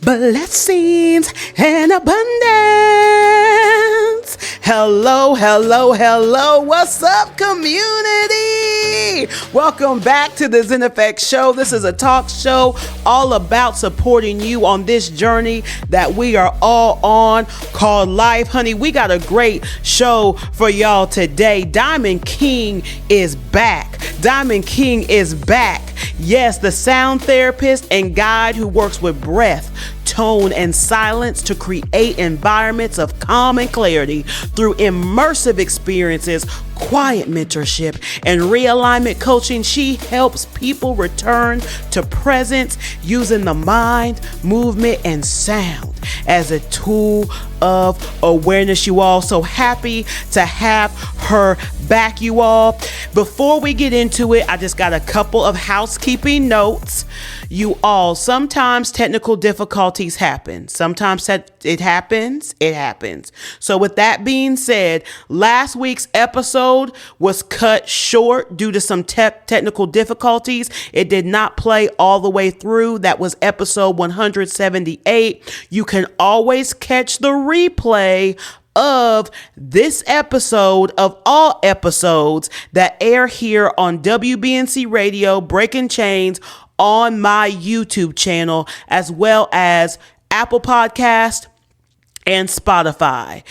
Blessings and abundance. Hello, hello, hello. What's up, community? Welcome back to the Zen Effect Show. This is a talk show all about supporting you on this journey that we are all on called life. Honey, we got a great show for y'all today. Diamond King is back. Diamond King is back. Yes, the sound therapist and guide who works with breath, tone, and silence to create environments of calm and clarity through immersive experiences, quiet mentorship, and realignment coaching. She helps people return to presence using the mind, movement, and sound as a tool of awareness, you all. So happy to have her back, you all. Before we get into it, I just got a couple of housekeeping notes. You all, sometimes technical difficulties happen. Sometimes it happens. So with that being said, last week's episode was cut short due to some technical difficulties. It did not play all the way through. That was episode 178. You can always catch the replay of this episode, of all episodes that air here on WBNC Radio, Breaking Chains, on my YouTube channel, as well as Apple Podcast and Spotify.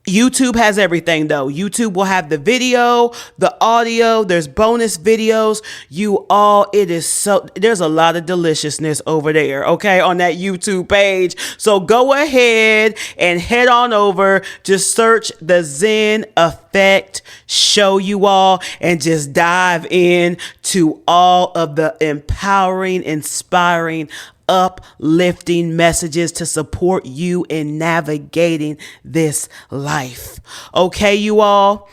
YouTube has everything though. YouTube will have the video, the audio, there's bonus videos. You all, there's a lot of deliciousness over there, okay, on that YouTube page. So go ahead and head on over, just search the Zen Effect Show, you all, and just dive in to all of the empowering, inspiring, uplifting messages to support you in navigating this life. Okay, you all,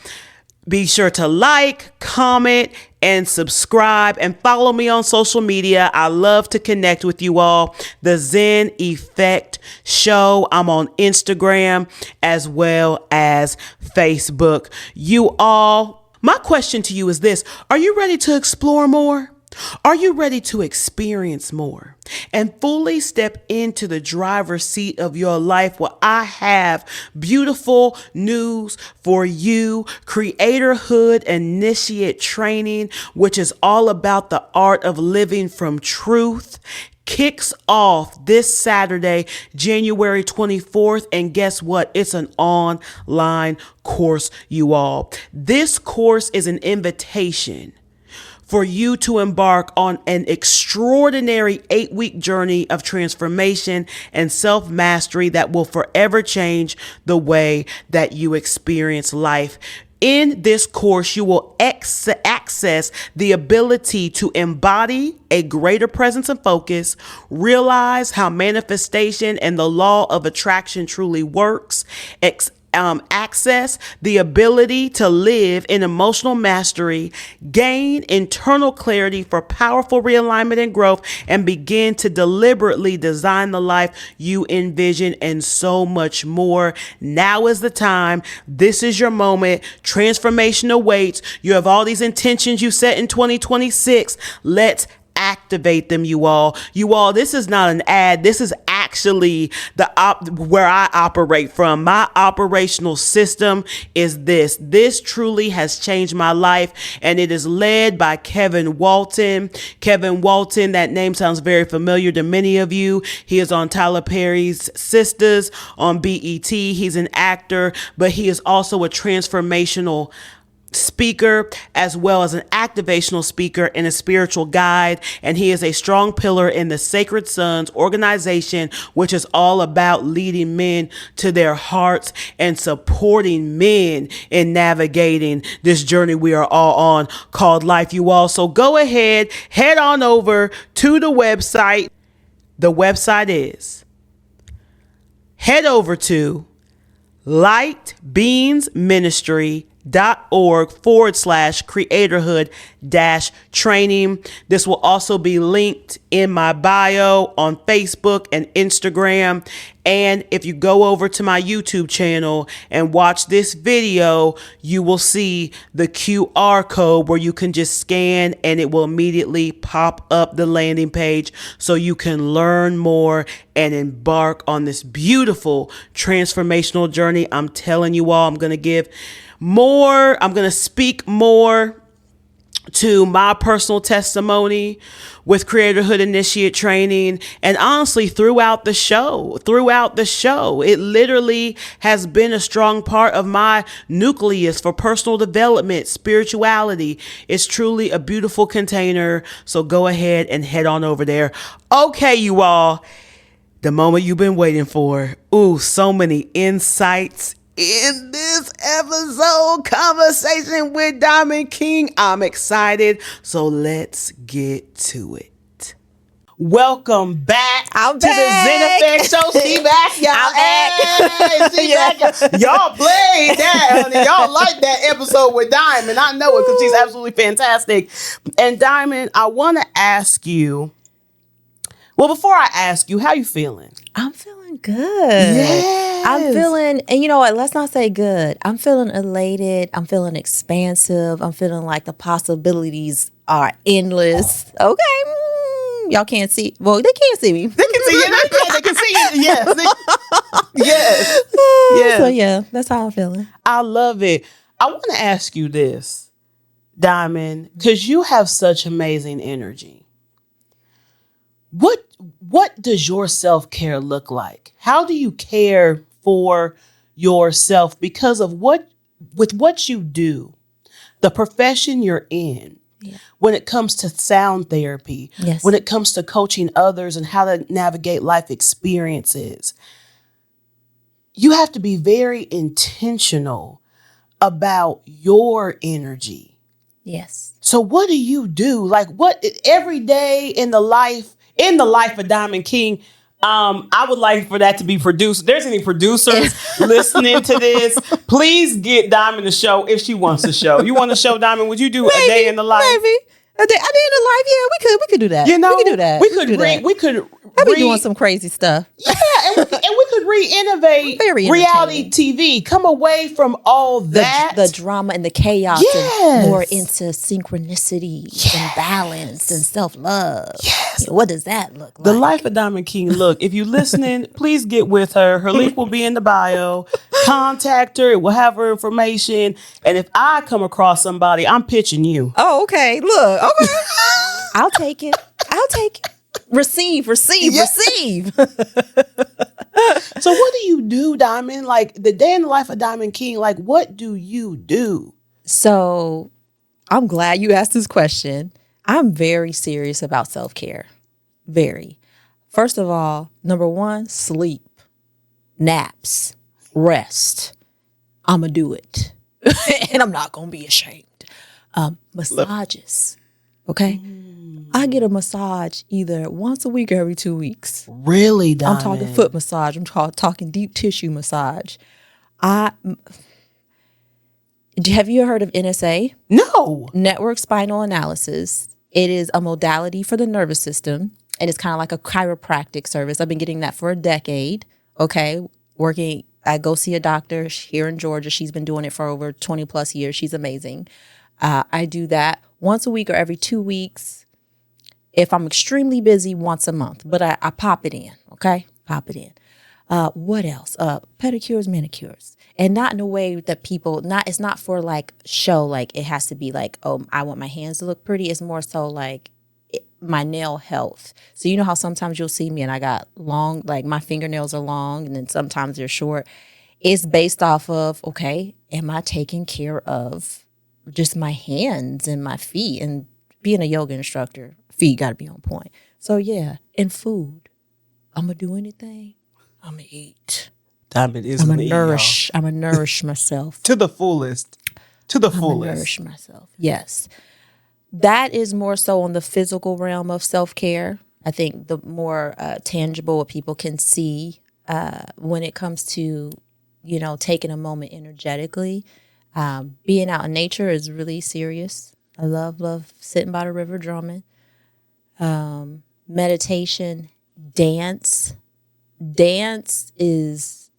be sure to like, comment, and subscribe, and follow me on social media. I love to connect with you all. The Zen Effect Show. I'm on Instagram as well as Facebook. You all, my question to you is this: are you ready to explore more? Are you ready to experience more and fully step into the driver's seat of your life? Well, I have beautiful news for you. Creatorhood Initiate Training, which is all about the art of living from truth, kicks off this Saturday, January 24th. And guess what? It's an online course, you all. This course is an invitation for you to embark on an extraordinary 8-week journey of transformation and self-mastery that will forever change the way that you experience life. In this course, you will access the ability to embody a greater presence and focus, realize how manifestation and the law of attraction truly works, access the ability to live in emotional mastery, gain internal clarity for powerful realignment and growth, and begin to deliberately design the life you envision, and so much more. Now is the time. This is your moment. Transformation awaits. You have all these intentions you set in 2026. Let's activate them, you all. You all, this is not an ad. This is actually where I operate from. My operational system is this. This truly has changed my life, and it is led by Kevin Walton. Kevin Walton, that name sounds very familiar to many of you. He is on Tyler Perry's Sisters on BET. He's an actor, but he is also a transformational speaker, as well as an activational speaker and a spiritual guide. And he is a strong pillar in the Sacred Sons organization, which is all about leading men to their hearts and supporting men in navigating this journey we are all on called life, you all. So go ahead, head on over to the website. The website is head over to lightbeansministry.org/creatorhood-training. This will also be linked in my bio on Facebook and Instagram. And if you go over to my YouTube channel and watch this video, you will see the QR code where you can just scan and it will immediately pop up the landing page so you can learn more and embark on this beautiful transformational journey. I'm telling you all, I'm going to speak more to my personal testimony with Creatorhood Initiate training. And honestly, throughout the show, it literally has been a strong part of my nucleus for personal development, spirituality. It's truly a beautiful container. So go ahead and head on over there. Okay, you all, the moment you've been waiting for. Ooh, so many insights in this episode conversation with Diamond King. I'm excited. So let's get to it. Welcome back to the Zen Effect Show. See back, y'all. Y'all played that, honey. Y'all like that episode with Diamond. I know it because she's absolutely fantastic. And Diamond, I want to ask you, well, before I ask you, how you feeling? I'm feeling good. Yes. I'm feeling, and you know what? Let's not say good. I'm feeling elated. I'm feeling expansive. I'm feeling like the possibilities are endless. Okay. Y'all can't see. Well, they can't see me. They can see you. They can see you. Yes. Yes. Yes. So yeah, that's how I'm feeling. I love it. I want to ask you this, Diamond, because you have such amazing energy. What does your self-care look like? How do you care for yourself because of what you do, the profession you're in, when it comes to sound therapy, when it comes to coaching others and how to navigate life experiences? You have to be very intentional about your energy. Yes. So what do you do? Like what every day in the life of Diamond King, I would like for that to be produced. If there's any producers listening to this, please get Diamond a show if she wants a show. You want a show, Diamond? Would you do a day in the life? Maybe. A day in the life, yeah, we could do that. You know, we could do that. We could I'll be doing some crazy stuff. Yeah, and we could re-innovate reality TV. Come away from all that. The drama and the chaos and more into synchronicity and balance and self-love. Yes. What does that look like? The life of Diamond King. Look, if you're listening, please get with her. Her link will be in the bio. Contact her. It will have her information. And if I come across somebody, I'm pitching you. Oh, okay. Look. Okay. I'll take it. Receive. So what do you do, Diamond? Like the day in the life of Diamond King, like what do you do? So I'm glad you asked this question. I'm very serious about self-care. Very. First of all, number one, sleep, naps, rest. I'm going to do it. And I'm not going to be ashamed. Massages. Okay. I get a massage either once a week or every 2 weeks. Really, Diamond? I'm talking foot massage. I'm talking deep tissue massage. Have you heard of NSA? No. Network Spinal Analysis. It is a modality for the nervous system, and it's kind of like a chiropractic service. I've been getting that for a decade. Okay, I go see a doctor here in Georgia. She's been doing it for over 20 plus years. She's amazing. I do that once a week or every 2 weeks. If I'm extremely busy, once a month. But I pop it in, okay? Pop it in. What else? Pedicures, manicures. And not in a way that it's not for like show, like it has to be like, oh, I want my hands to look pretty. It's more so like my nail health. So you know how sometimes you'll see me and I got long, like my fingernails are long and then sometimes they're short. It's based off of, okay, am I taking care of just my hands and my feet? And being a yoga instructor, feet got to be on point. So yeah, and food. I'm going to do anything. I'm going to eat. Diamond is I'm going to nourish. I'm going to nourish myself. To the fullest. I'm going to nourish myself. Yes. That is more so on the physical realm of self-care. I think the more tangible what people can see when it comes to, taking a moment energetically. Being out in nature is really serious. I love sitting by the river drumming. Meditation, dance, dance is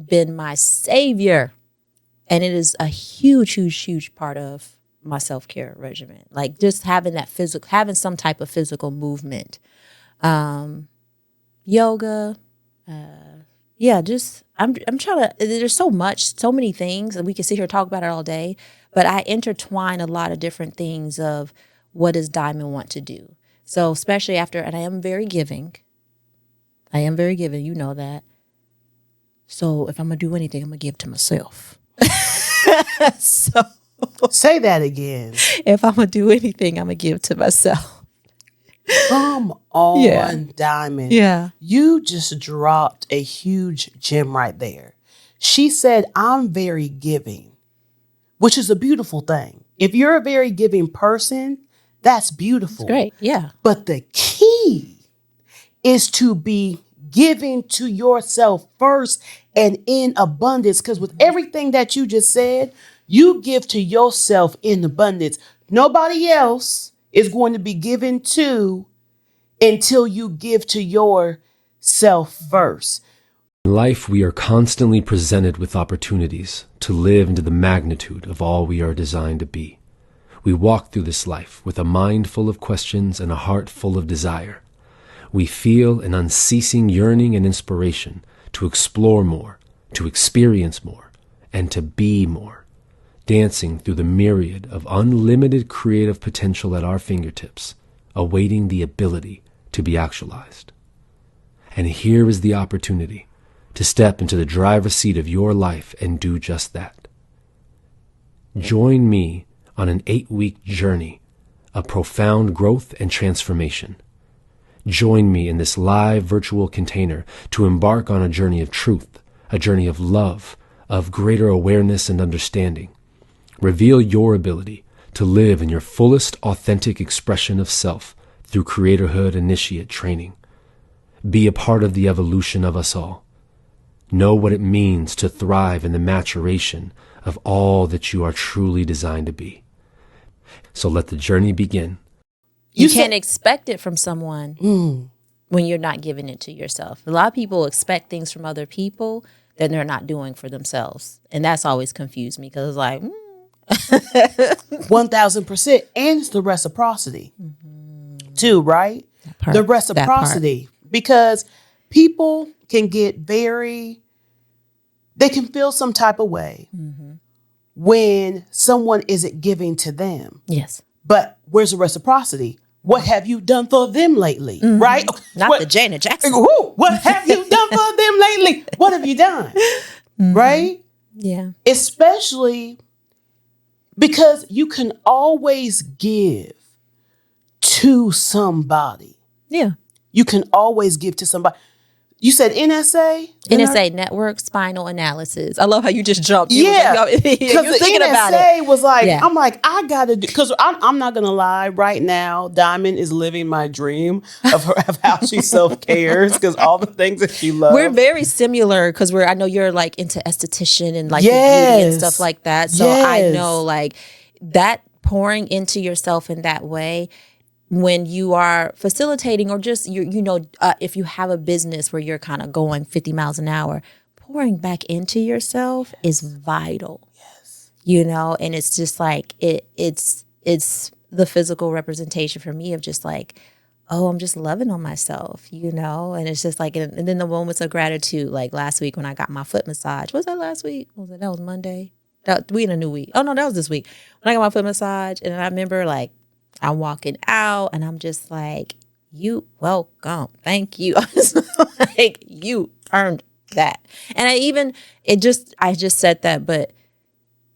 been my savior. And it is a huge, huge, huge part of my self-care regimen. Like just having that having some type of physical movement. Yoga, just I'm trying to. There's so many things, and we can sit here and talk about it all day. But I intertwine a lot of different things of what does Diamond want to do. So especially after, and I am very giving. You know that. So if I'm gonna do anything, I'm gonna give to myself. So say that again. If I'm gonna do anything, I'm gonna give to myself. Come on, Diamond. Yeah. You just dropped a huge gem right there. She said, I'm very giving, which is a beautiful thing. If you're a very giving person, that's beautiful. It's great. Yeah. But the key is to be giving to yourself first and in abundance. Because with everything that you just said, you give to yourself in abundance. Nobody else is going to be given to until you give to yourself first. In life, we are constantly presented with opportunities to live into the magnitude of all we are designed to be. We walk through this life with a mind full of questions and a heart full of desire. We feel an unceasing yearning and inspiration to explore more, to experience more, and to be more, dancing through the myriad of unlimited creative potential at our fingertips, awaiting the ability to be actualized. And here is the opportunity to step into the driver's seat of your life and do just that. Join me on an 8-week journey of profound growth and transformation. Join me in this live virtual container to embark on a journey of truth, a journey of love, of greater awareness and understanding. Reveal your ability to live in your fullest authentic expression of self through Creatorhood Initiate training. Be a part of the evolution of us all. Know what it means to thrive in the maturation of all that you are truly designed to be. So let the journey begin. You can't expect it from someone when you're not giving it to yourself. A lot of people expect things from other people that they're not doing for themselves. And that's always confused me because it's like, 1000%. And it's the reciprocity too, right? The reciprocity. Because people can get they can feel some type of way when someone isn't giving to them. Yes. But where's the reciprocity? What have you done for them lately? Right? Not the Janet Jackson. What have you done for them lately? What have you done? Right? Yeah. Especially because you can always give to somebody. Yeah. You can always give to somebody. You said NSA? NSA, Network Spinal Analysis. I love how you just jumped. Yeah. Because the thinking about NSA it. was like, Yeah. I'm like, I got to do, because I'm not going to lie. Right now, Diamond is living my dream of how she self-cares because all the things that she loves. We're very similar because I know you're like into esthetician and like the beauty and stuff like that. So I know like that pouring into yourself in that way when you are facilitating or just, if you have a business where you're kind of going 50 miles an hour, pouring back into yourself is vital. Yes. And it's just like, it's the physical representation for me of just like, oh, I'm just loving on myself, and it's just like, and then the moments of gratitude, like last week when I got my foot massage. Was that last week? That was Monday? We in a new week. Oh no, that was this week. When I got my foot massage and I remember like, I'm walking out and I'm just like, you welcome. Thank you. I was like, you earned that. And I just said that, but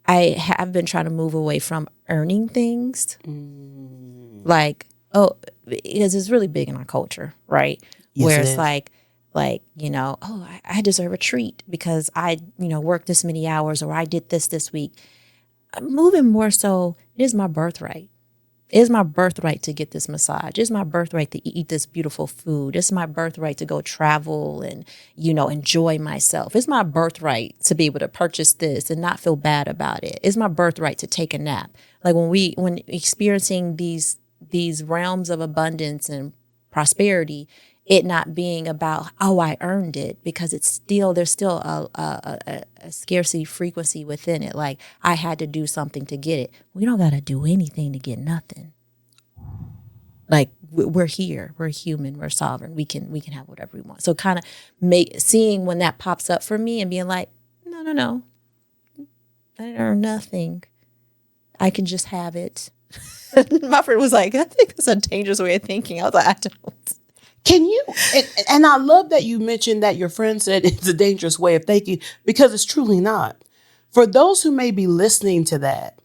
I have been trying to move away from earning things. Like, because it's really big in our culture, right? Yes, where it it's is. like, I deserve a treat because I, worked this many hours or I did this week. I'm moving more so, it is my birthright. It is my birthright to get this massage. It's my birthright to eat this beautiful food. It's my birthright to go travel and, enjoy myself. It's my birthright to be able to purchase this and not feel bad about it. It's my birthright to take a nap. Like when experiencing these realms of abundance and prosperity, it not being about, oh, I earned it, because there's still a scarcity frequency within it. Like, I had to do something to get it. We don't got to do anything to get nothing. Like, we're here, we're human, we're sovereign. We can have whatever we want. So kind of seeing when that pops up for me and being like, no, I didn't earn nothing. I can just have it. My friend was like, I think that's a dangerous way of thinking. I was like, I don't. Can you, and I love that you mentioned that your friend said it's a dangerous way of thinking, because it's truly not. For those who may be listening to that,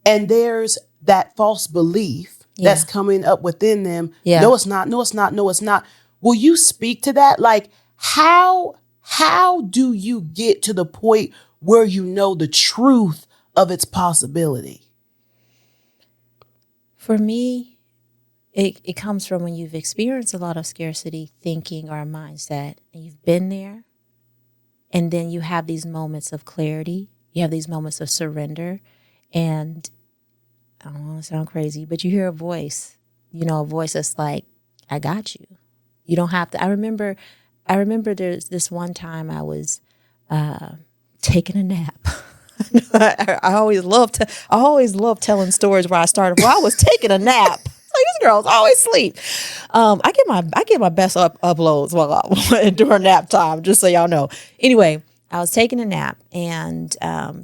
and there's that false belief that's coming up within them. Yeah. No, it's not. No, it's not. No, it's not. Will you speak to that? Like, how do you get to the point where you know the truth of its possibility? For me, it comes from when you've experienced a lot of scarcity thinking or a mindset, and you've been there, and then you have these moments of clarity, you have these moments of surrender, and I don't want to sound crazy, but you hear a voice that's like, I got you. You don't have to. I remember there's this one time I was taking a nap. I always love telling stories where I started. Well, I was taking a nap. Like, this girl's always asleep. I get my best uploads during nap time, just so y'all know. Anyway, I was taking a nap, and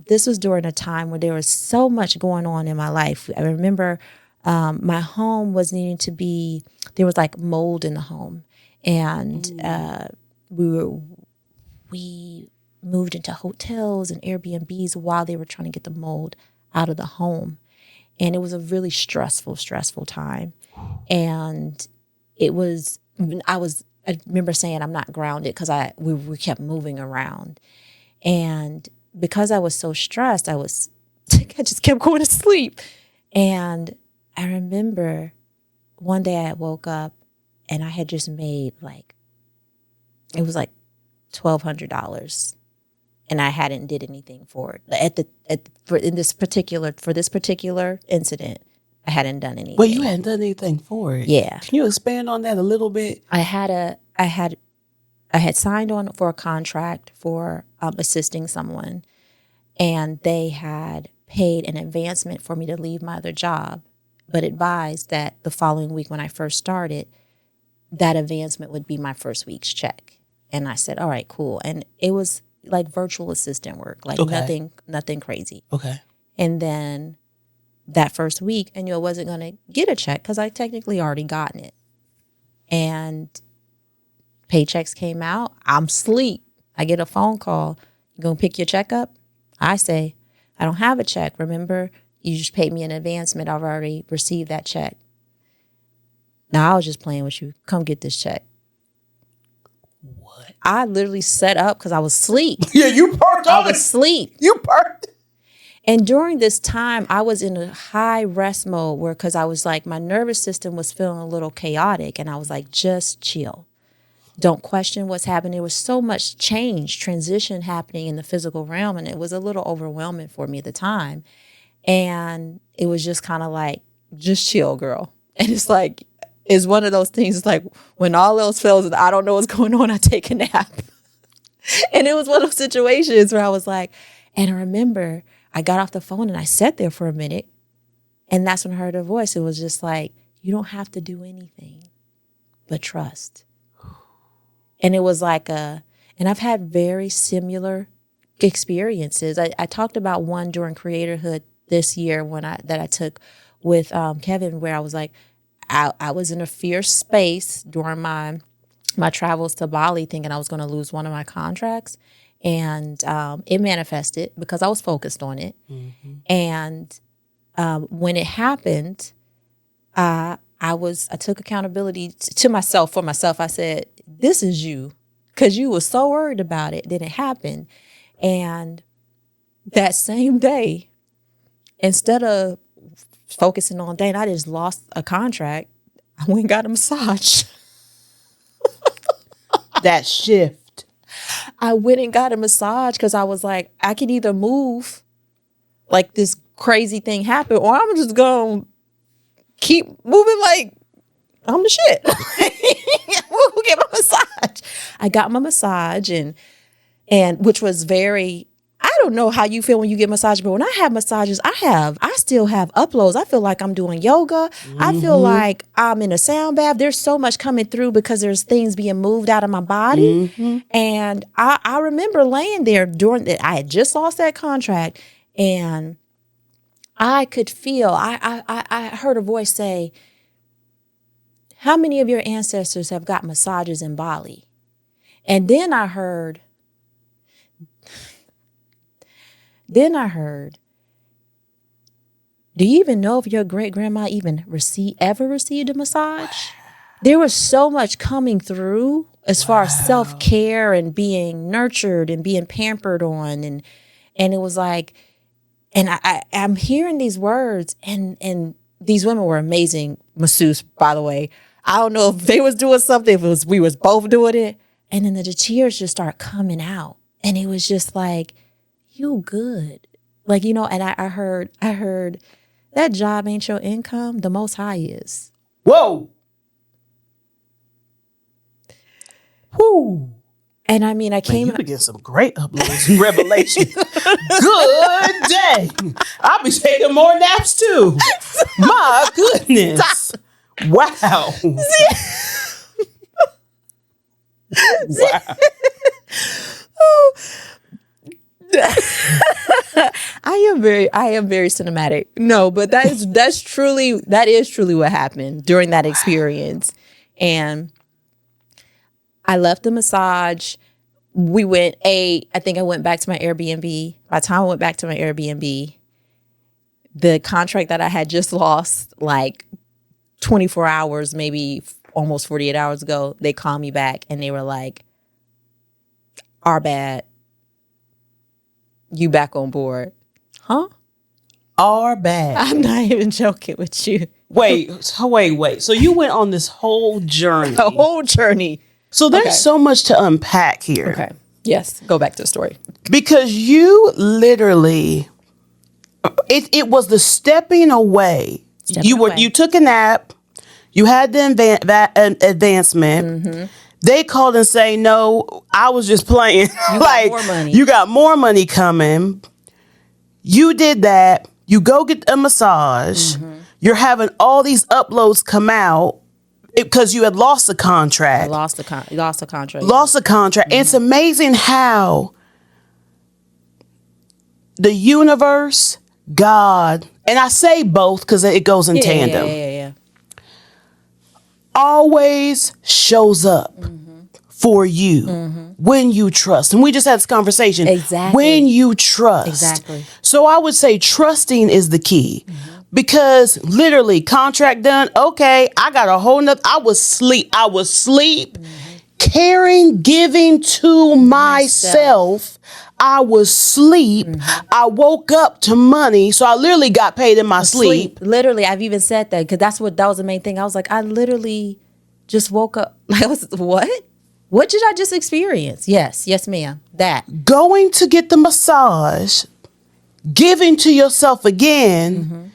this was during a time where there was so much going on in my life. I remember my home was needing to be. There was like mold in the home, and we moved into hotels and Airbnbs while they were trying to get the mold out of the home. And it was a really stressful time. And I remember saying I'm not grounded because we kept moving around. And because I was so stressed, I just kept going to sleep. And I remember one day I woke up and I had just made it was like $1,200. And I hadn't did anything for it. For this particular incident, I hadn't done anything. Well, you hadn't done anything for it. Yeah. Can you expand on that a little bit? I had signed on for a contract for assisting someone, and they had paid an advancement for me to leave my other job, but advised that the following week when I first started, that advancement would be my first week's check. And I said, all right, cool. And it was like virtual assistant work, like nothing crazy. Okay. And then that first week, I knew I wasn't going to get a check because I technically already gotten it. And paychecks came out. I'm asleep. I get a phone call. You going to pick your check up? I say, I don't have a check. Remember, you just paid me an advancement. I've already received that check. Now, I was just playing with you. Come get this check. What? I literally set up because I was asleep. Yeah, you perked I on was it. asleep. You perked. And during this time, I was in a high rest mode because I was like, my nervous system was feeling a little chaotic. And I was like, just chill. Don't question what's happening. There was so much transition happening in the physical realm. And it was a little overwhelming for me at the time. And it was just kind of like, just chill, girl. And it's like, it's one of those things. It's like when all else fails and I don't know what's going on, I take a nap. And it was one of those situations where I was like, and I remember I got off the phone and I sat there for a minute. And that's when I heard her voice. It was just like, you don't have to do anything but trust. And it was like and I've had very similar experiences. I talked about one during Creatorhood this year that I took with Kevin, where I was like, I was in a fierce space during my travels to Bali thinking I was going to lose one of my contracts. And it manifested because I was focused on it. Mm-hmm. And when it happened, I took accountability to myself. For myself, I said, this is you, because you were so worried about it. Then it happened. And that same day, instead of focusing on that, I just lost a contract. I went and got a massage. That shift. I went and got a massage because I was like, I could either move like this crazy thing happened, or I'm just going to keep moving like I'm the shit. We'll get my massage. I got my massage and which was very, I don't know how you feel when you get massage, but when I have massages, I still have uploads. I feel like I'm doing yoga. I feel like I'm in a sound bath. There's so much coming through because there's things being moved out of my body. And I remember laying there during that. I had just lost that contract and I could feel, I heard a voice say, how many of your ancestors have got massages in Bali? And then I heard, do you even know if your great grandma even ever received a massage? There was so much coming through as far as self-care and being nurtured and being pampered on. And it was like, and I'm hearing these words and these women were amazing masseuse, by the way. I don't know if they was doing something, if it was we was both doing it. And then the tears just start coming out. And it was just like, you good. Like, you know, and I heard that job ain't your income, the Most High is. Whoa. Whoo. And I mean, I came. You could get some great uploads and revelation. Good day. I'll be taking more naps too. My goodness. Wow. Wow. I am very cinematic. No, but that is truly what happened during that experience. And I left the massage. I think I went back to my Airbnb. By the time I went back to my Airbnb, the contract that I had just lost like 24 hours, maybe almost 48 hours ago, they called me back and they were like, our bad. You back on board. Huh? Our bad. I'm not even joking with you. Wait. So you went on this whole journey. A whole journey. So there's so much to unpack here. Okay. Yes. Go back to the story. Because you literally, it was the stepping away. You took a nap. You had the advancement. Mm-hmm. They called and say, no, I was just playing. You got more money. You got more money coming. You did that. You go get a massage. Mm-hmm. You're having all these uploads come out because you had lost the contract. Lost the contract. Lost the contract. Mm-hmm. It's amazing how the universe, God, and I say both because it goes in tandem. Yeah. Always shows up for you when you trust. And we just had this conversation. Exactly. When you trust. Exactly. So I would say trusting is the key. Because literally contract done. Okay, I got a whole nother. I was sleep. Caring, giving to myself. I was sleep. I woke up to money. So I literally got paid in my sleep. Literally, I've even said that because that was the main thing. I was like, I literally just woke up. Like, I was, what? What did I just experience? Yes, ma'am. That. Going to get the massage, giving to yourself again,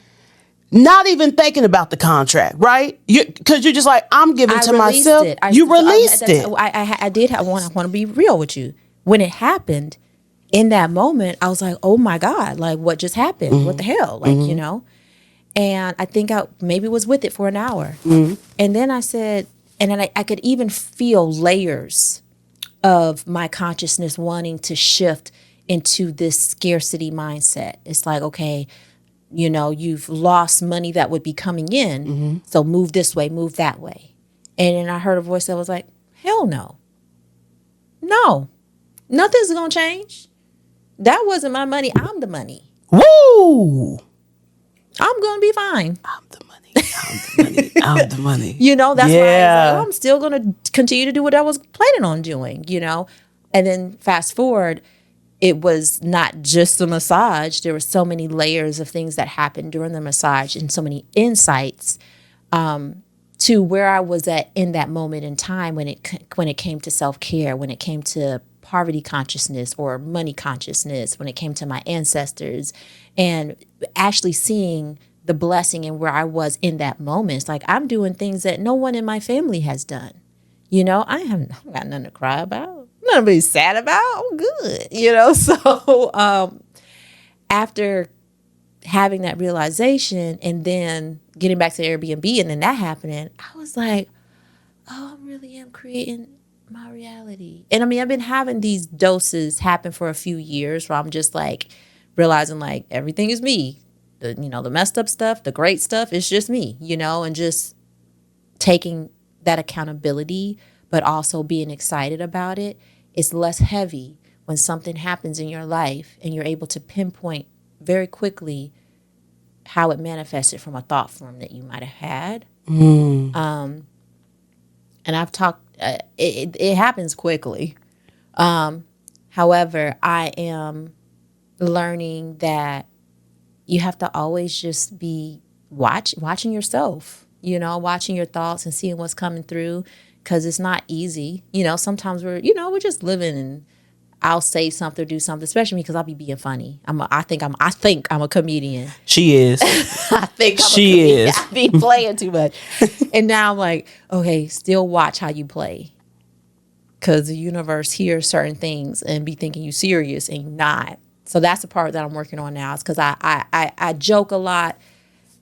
not even thinking about the contract, right? Because you're just like, I'm giving to myself. You released it. I did. I want to be real with you. When it happened, in that moment, I was like, oh my God, like what just happened? What the hell? Like, you know? And I think I maybe was with it for an hour. And then I said, and then I could even feel layers of my consciousness wanting to shift into this scarcity mindset. It's like, okay, you know, you've lost money that would be coming in. So move this way, move that way. And then I heard a voice that was like, hell no. No, nothing's going to change. That wasn't my money. I'm the money. Woo! I'm going to be fine. I'm the money. I'm the money. You know, that's why I was like, I'm still going to continue to do what I was planning on doing, you know. And then fast forward, it was not just the massage. There were so many layers of things that happened during the massage and so many insights to where I was at in that moment in time when it came to self-care, when it came to poverty consciousness or money consciousness, when it came to my ancestors, and actually seeing the blessing and where I was in that moment. It's like I'm doing things that no one in my family has done. You know, I haven't got nothing to cry about, nothing to be sad about. I'm good. You know, so after having that realization and then getting back to Airbnb and then that happening, I was like, oh, I really am creating my reality. And I mean, I've been having these doses happen for a few years where I'm just like realizing like everything is me. The, you know, the messed up stuff, the great stuff, it's just me, you know, and just taking that accountability, but also being excited about it. It's less heavy when something happens in your life and you're able to pinpoint very quickly how it manifested from a thought form that you might have had. And I've talked, it happens quickly. However, I am learning that you have to always just be watching yourself, you know, watching your thoughts and seeing what's coming through, because it's not easy. You know, sometimes we're just living and I'll say something or do something, especially because I'll be being funny. I think I'm a comedian. She is. I think I'm she a comedian. is. I be playing too much. And now I'm like, okay, still watch how you play. Because the universe hears certain things and be thinking you serious and you're not. So that's the part that I'm working on now. Is because I joke a lot.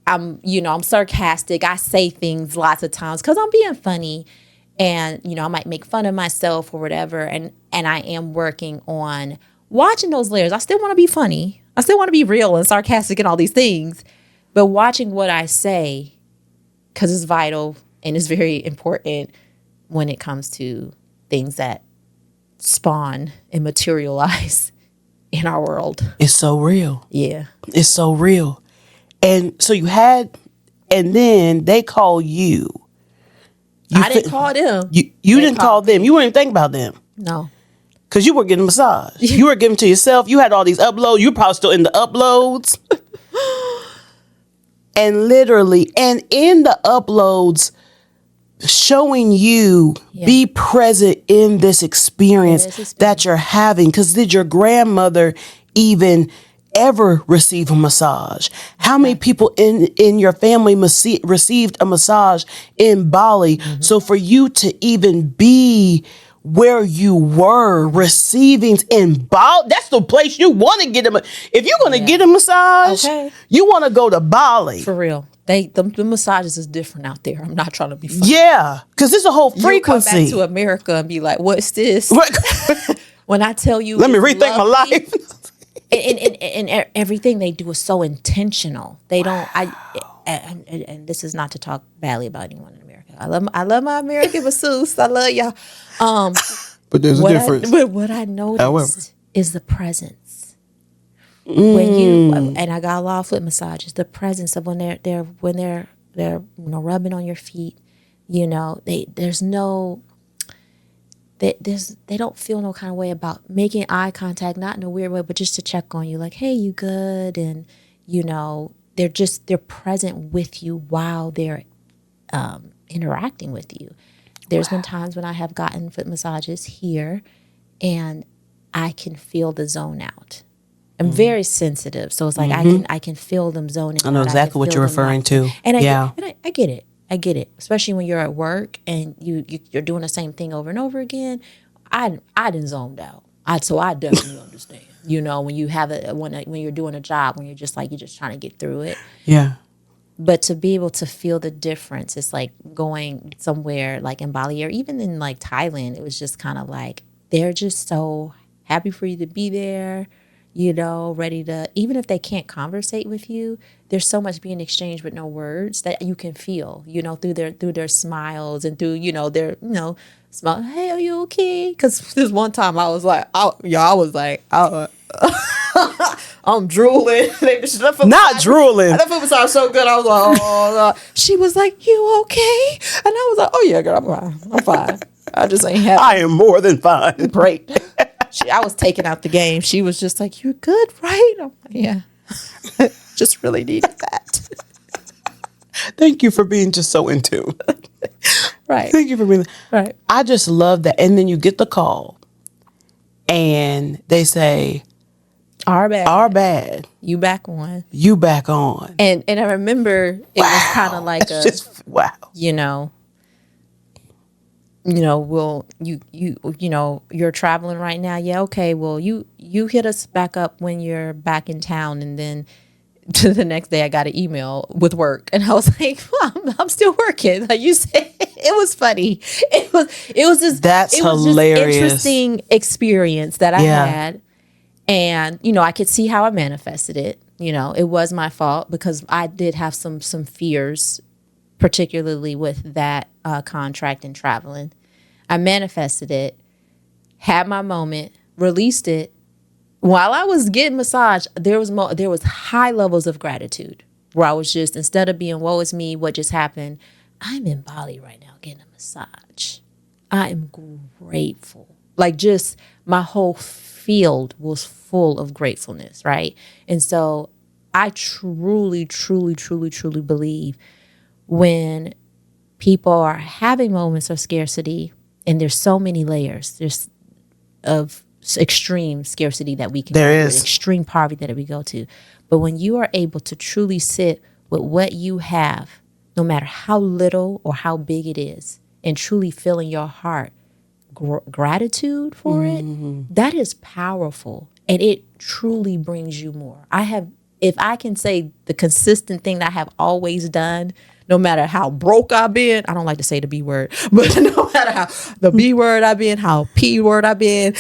I'm sarcastic. I say things lots of times because I'm being funny. And, you know, I might make fun of myself or whatever. And I am working on watching those layers. I still want to be funny. I still want to be real and sarcastic and all these things. But watching what I say, because it's vital and it's very important when it comes to things that spawn and materialize in our world. It's so real. Yeah. It's so real. And so and then they call you. I didn't call them. You didn't call them. You wouldn't think about them. No. Because you were getting a massage. You were giving to yourself. You had all these uploads. You were probably still in the uploads. And literally, and in the uploads, showing you be present in this experience that you're having. Because did your grandmother even ever receive a massage? How many people in your family received a massage in Bali? Mm-hmm. So for you to even be where you were receiving in Bali, that's the place you want to get them. If you're going to get a massage, you want to go to Bali. For real. The massages is different out there. I'm not trying to be funny. Yeah, because there's a whole frequency. You come back to America and be like, what's this? When I tell you, let me rethink my life. And everything they do is so intentional. They don't. And this is not to talk badly about anyone in America. I love my American masseuse. I love y'all. But there's a difference. But what I noticed is the presence. When you and I got a lot of foot massages. The presence of when they're rubbing on your feet. You know, they don't feel no kind of way about making eye contact, not in a weird way, but just to check on you, like, hey, you good? And, you know, they're present with you while they're interacting with you. There's been times when I have gotten foot massages here and I can feel the zone out. I'm very sensitive. So it's like I can feel them zoning out. I know exactly what you're referring to. And I get it. I get it, especially when you're at work and you're doing the same thing over and over again. I done zoned out. So I definitely understand. You know, when you have when you're doing a job, when you're just trying to get through it. Yeah. But to be able to feel the difference, it's like going somewhere like in Bali or even in like Thailand. It was just kind of like they're just so happy for you to be there. You know, ready to, even if they can't conversate with you, there's so much being exchanged with no words that you can feel, you know, through their smiles and through, you know, their, you know, smile. Hey, are you okay? Because this one time I was like, I'm drooling. Not drooling. That food was so good. I was like, oh. She was like, you okay? And I was like, oh yeah, girl, I'm fine. I just ain't happy. I am more than fine. Great. I was taking out the game. She was just like, you're good, right? I'm like, yeah. Just really needed that. Thank you for being just so in tune. Right. Thank you for being right. I just love that. And then you get the call and they say, Our bad. Our bad. You back on. You back on. And I remember it was kind of like wow. You know, well, you're traveling right now. Yeah, okay. Well, you hit us back up when you're back in town, and then to the next day I got an email with work, and I was like, well, I'm still working. Like you said, it was funny. It was just that's hilarious. Just interesting experience that I had, and I could see how I manifested it. It was my fault because I did have some fears, particularly with that contract and traveling. I manifested it, had my moment, released it. While I was getting massage, there was high levels of gratitude where I was just, instead of being, woe is me, what just happened, I'm in Bali right now getting a massage. I am grateful. Like, just my whole field was full of gratefulness, right? And so I truly, truly, truly, truly believe when people are having moments of scarcity, and there's so many layers, there's of extreme scarcity that we can go through, extreme poverty that we go to. But when you are able to truly sit with what you have, no matter how little or how big it is, and truly feel in your heart gratitude for it, that is powerful. And it truly brings you more. If I can say the consistent thing that I have always done, no matter how broke I've been, I don't like to say the B word, but no matter how the B word I've been, how P word I've been,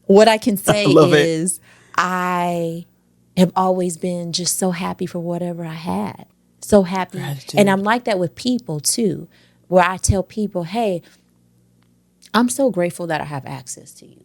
what I can say is I have always been just so happy for whatever I had. So happy. Gratitude. And I'm like that with people too, where I tell people, hey, I'm so grateful that I have access to you.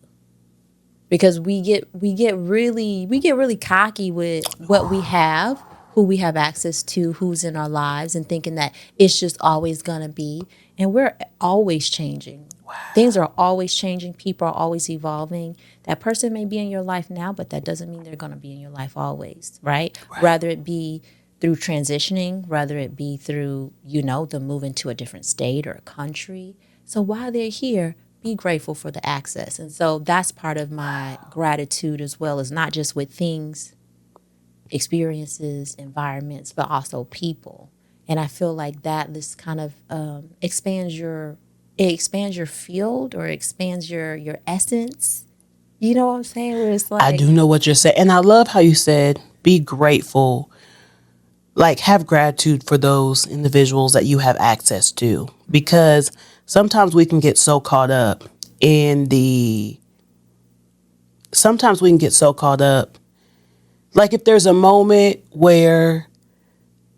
Because we get really cocky with what we have, who we have access to, who's in our lives, and thinking that it's just always gonna be. And we're always changing. Wow. Things are always changing. People are always evolving. That person may be in your life now, but that doesn't mean they're gonna be in your life always, right? Rather it be through transitioning, rather it be through, the move into a different state or a country. So while they're here, be grateful for the access. And so that's part of my gratitude as well, is not just with things, experiences, environments, but also people. And I feel like that this kind of expands your field, or expands your essence. You know what I'm saying? Where it's like, I do know what you're saying. And I love how you said, be grateful. Like, have gratitude for those individuals that you have access to. Because sometimes we can get so caught up like if there's a moment where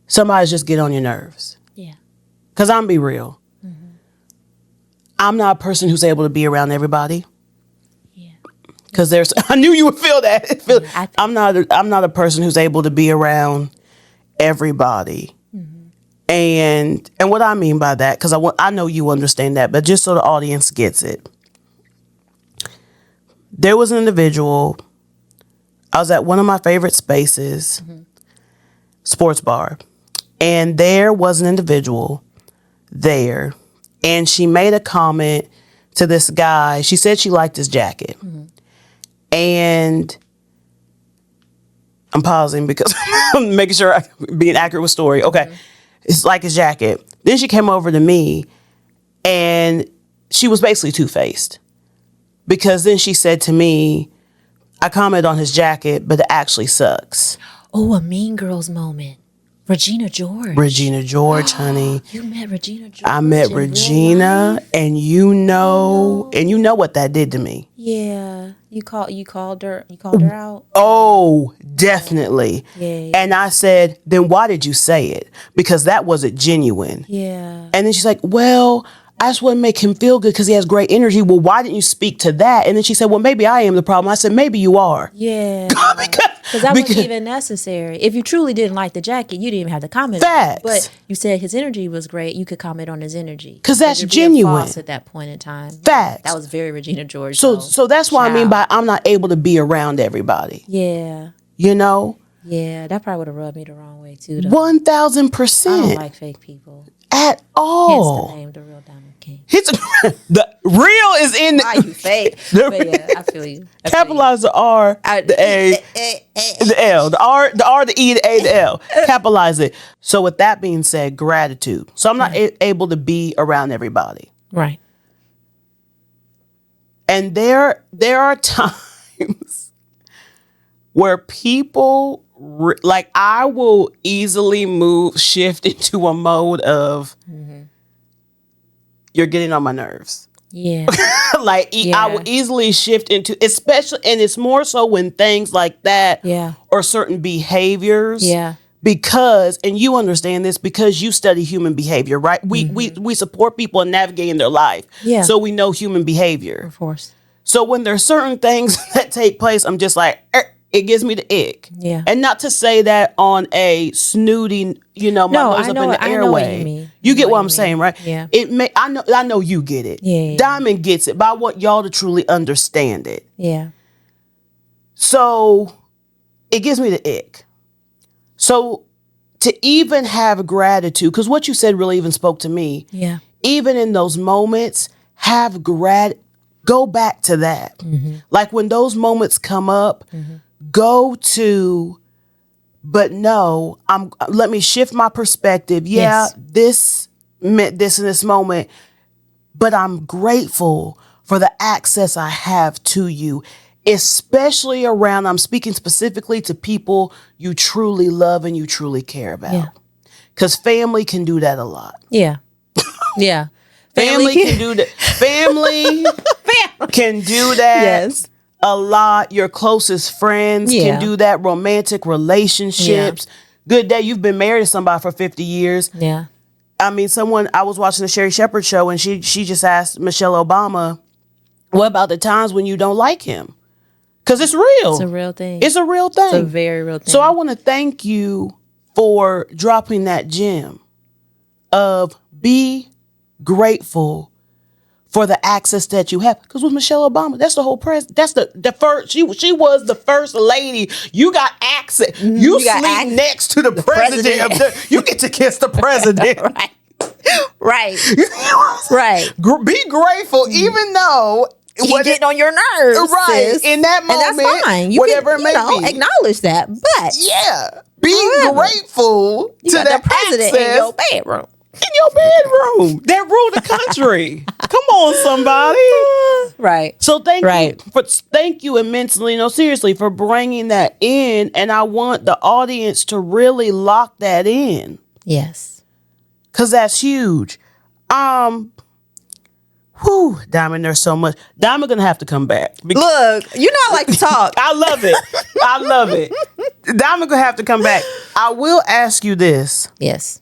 somebody's just get on your nerves. Yeah. Because I'm be real. Mm-hmm. I'm not a person who's able to be around everybody. Yeah. Because I knew you would feel that. I'm not a person who's able to be around everybody. Mm-hmm. And what I mean by that, because I know you understand that, but just so the audience gets it. There was an individual, I was at one of my favorite spaces, sports bar, and there was an individual there, and she made a comment to this guy. She said she liked his jacket. Mm-hmm. And I'm pausing because I'm making sure I'm being accurate with story. Okay. Mm-hmm. It's like his jacket. Then she came over to me, and she was basically two-faced. Because then she said to me, I commented on his jacket, but it actually sucks. Oh, a Mean Girls moment. Regina George. Regina George, honey. You met Regina George. I met Regina, and you know what that did to me. Yeah. You called her out? Oh, definitely. Yeah. And I said, then why did you say it? Because that wasn't genuine. Yeah. And then she's like, well, I just want to make him feel good because he has great energy. Well, why didn't you speak to that? And then she said, well, maybe I am the problem. I said, maybe you are. Yeah. Because that wasn't even necessary. If you truly didn't like the jacket, you didn't even have to comment. Facts. But you said his energy was great. You could comment on his energy. Because that's genuine. False at that point in time. Facts. That was very Regina George. So that's what I mean by I'm not able to be around everybody. Yeah. You know? Yeah, that probably would have rubbed me the wrong way too. 1,000%. I don't like fake people. At all. Hence the name, The Real Diamond. king. The real is in Why you fake? But yeah, I feel you. Capitalize the R, the A, the L, the R, the E, the A, the L. Capitalize it. So with that being said, gratitude. So I'm not able to be around everybody. Right. And there are times where people like I will easily shift into a mode of you're getting on my nerves. Yeah. I will easily shift into, especially, and it's more so when things like that or certain behaviors. Yeah. Because, and you understand this because you study human behavior, right? We support people in navigating their life. Yeah. So we know human behavior. Of course. So when there's certain things that take place, I'm just like, it gives me the ick. Yeah. And not to say that on a snooty, my nose up in the airway. You get what I'm saying, right? Yeah. I know you get it. Yeah. Diamond gets it, but I want y'all to truly understand it. Yeah. So it gives me the ick. So to even have gratitude, because what you said really even spoke to me. Yeah. Even in those moments, go back to that. Like when those moments come up, go to, but no, let me shift my perspective. Yeah, this meant this in this moment, but I'm grateful for the access I have to you, especially around, I'm speaking specifically to people you truly love and you truly care about. Because family can do that a lot. Yeah. Yeah. Family can do that. Family can do that. Yes. A lot. Your closest friends can do that. Romantic relationships. Good day. You've been married to somebody for 50 years. Yeah. I mean, I was watching the Sherry Shepherd show and she just asked Michelle Obama, what about the times when you don't like him? Because it's real. It's a real thing. It's a real thing. It's a very real thing. So I want to thank you for dropping that gem of be grateful for the access that you have. Because with Michelle Obama, that's the whole that's the first, she was the first lady. You got access. You sleep next to the president. You get to kiss the president. Right. Right. Be grateful, even though he's getting on your nerves. Right. Sis. In that moment, and that's fine. Whatever it may be. Acknowledge that. But be grateful to the president access in your bedroom. In your bedroom that rule the country. Come on, somebody. Right. So thank you immensely, seriously, for bringing that in. And I want the audience to really lock that in. Yes. Because that's huge. Diamond, there's so much. Diamond gonna have to come back. Look, you know I like to talk. I love it. Diamond gonna have to come back. I will ask you this. Yes.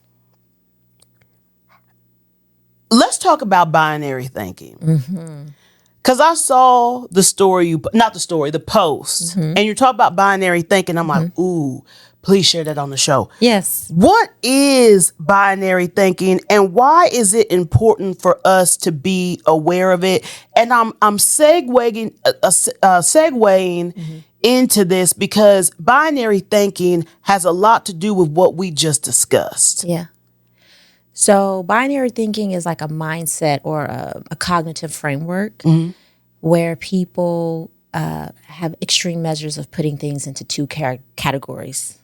Let's talk about binary thinking. Because I saw the story, the post, and you're talking about binary thinking. I'm like, ooh, please share that on the show. Yes. What is binary thinking and why is it important for us to be aware of it? And I'm segueing into this because binary thinking has a lot to do with what we just discussed. Yeah. So binary thinking is like a mindset or a cognitive framework where people have extreme measures of putting things into two categories,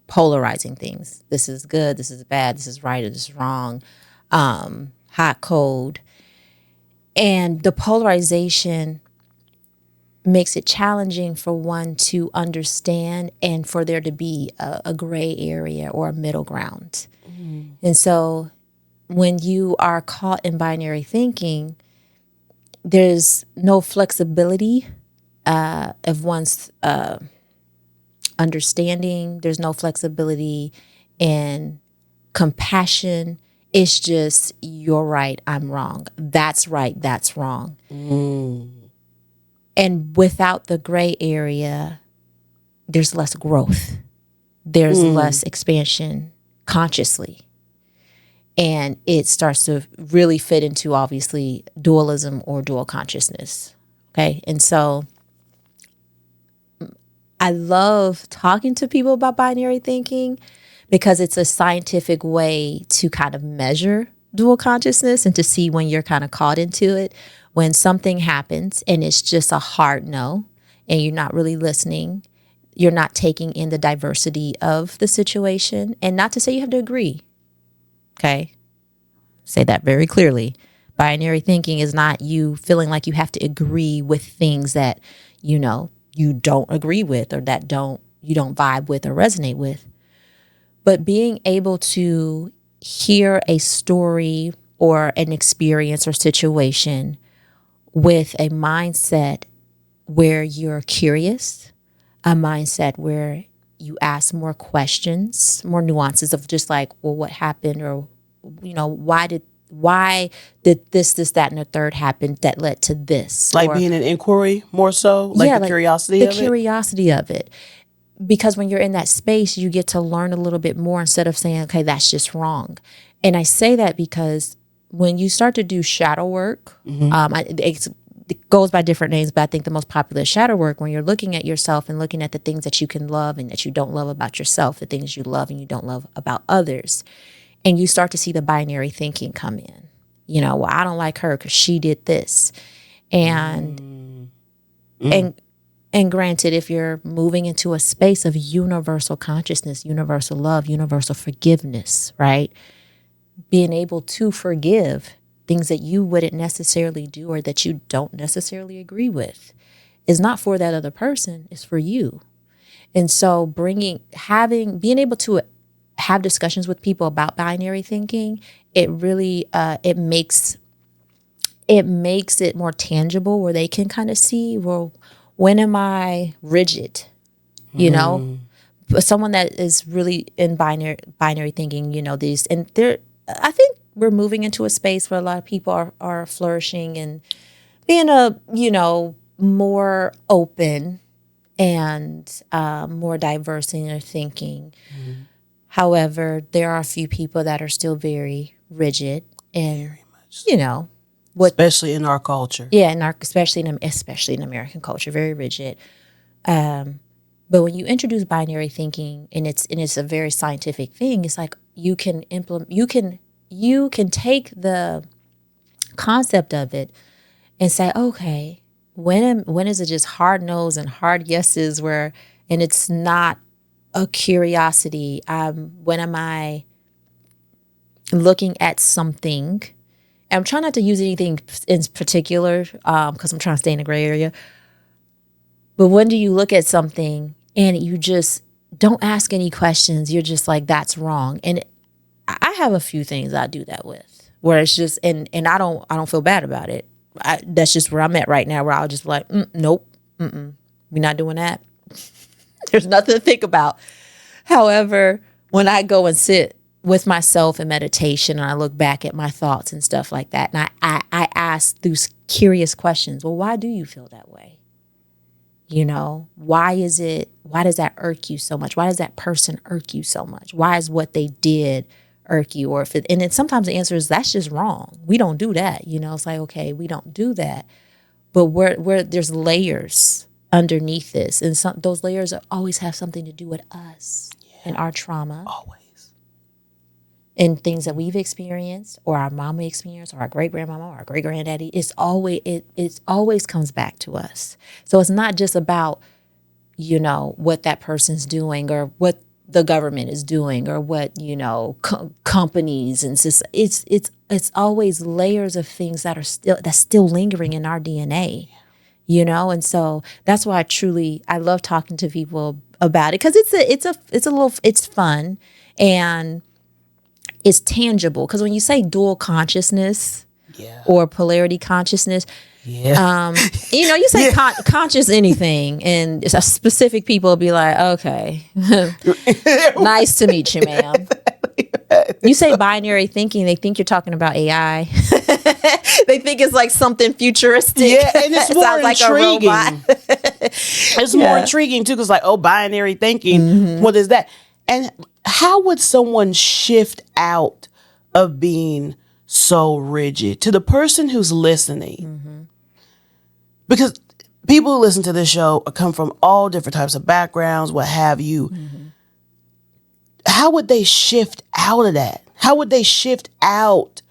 polarizing things. This is good, this is bad, this is right, or this is wrong, hot, cold. And the polarization makes it challenging for one to understand and for there to be a gray area or a middle ground. And so when you are caught in binary thinking, there's no flexibility of one's understanding. There's no flexibility in compassion. It's just, you're right, I'm wrong. That's right, that's wrong. And without the gray area, there's less growth. There's less expansion consciously. And it starts to really fit into, obviously, dualism or dual consciousness. Okay. And so I love talking to people about binary thinking because it's a scientific way to kind of measure dual consciousness and to see when you're kind of caught into it. When something happens and it's just a hard no, and you're not really listening, you're not taking in the diversity of the situation. And not to say you have to agree. Okay. Say that very clearly. Binary thinking is not you feeling like you have to agree with things that, you don't agree with, or that you don't vibe with or resonate with. But being able to hear a story or an experience or situation with a mindset where you're curious, a mindset where you ask more questions, more nuances of just like, well, what happened, or, why did this, that, and the third happen that led to this? Like or, being an inquiry more so? Like the curiosity of it? The curiosity of it. Because when you're in that space, you get to learn a little bit more instead of saying, okay, that's just wrong. And I say that because when you start to do shadow work, it goes by different names, but I think the most popular is shadow work, when you're looking at yourself and looking at the things that you can love and that you don't love about yourself, the things you love and you don't love about others. And you start to see the binary thinking come in. Well, I don't like her because she did this. And granted, if you're moving into a space of universal consciousness, universal love, universal forgiveness, right? Being able to forgive things that you wouldn't necessarily do or that you don't necessarily agree with is not for that other person, it's for you. And so being able to have discussions with people about binary thinking, it really, it makes it more tangible, where they can kind of see, well, when am I rigid? But someone that is really in binary thinking, these, and I think we're moving into a space where a lot of people are flourishing and being more open and more diverse in their thinking. However, there are a few people that are still very rigid, and very much. Especially in our culture. Yeah, especially in American culture, very rigid. But when you introduce binary thinking, and it's a very scientific thing, it's like you can take the concept of it and say, okay, when is it just hard no's and hard yeses, and it's not a curiosity? When am I looking at something? I'm trying not to use anything in particular because I'm trying to stay in the gray area. But when do you look at something and you just don't ask any questions? You're just like, that's wrong. And I have a few things I do that with, where it's just, and I don't feel bad about it. That's just where I'm at right now, where I'll just be like, nope, we're not doing that. There's nothing to think about. However, when I go and sit with myself in meditation and I look back at my thoughts and stuff like that, and I ask those curious questions. Well, why do you feel that way? Why does that irk you so much? Why does that person irk you so much? Why is what they did irk you? And then sometimes the answer is, that's just wrong. We don't do that. It's like, okay, we don't do that. But where there's layers underneath this, and those layers always have something to do with us and our trauma. Always. And things that we've experienced, or our mama experienced, or our great grandmama, or our great granddaddy, it always comes back to us. So it's not just about, what that person's doing, or what the government is doing, or what companies, and it's always layers of things that's still lingering in our DNA. And so that's why I love talking to people about it, because it's fun and it's tangible. Because when you say dual consciousness or polarity consciousness, you say conscious anything, and specific people will be like, okay, nice to meet you, ma'am. You say binary thinking, they think you're talking about AI. They think it's like something futuristic. Yeah, and it's more intriguing. Like a robot. It's more intriguing too, because binary thinking, what is that? And how would someone shift out of being so rigid? To the person who's listening, because people who listen to this show come from all different types of backgrounds, what have you. How would they shift out of that? How would they shift out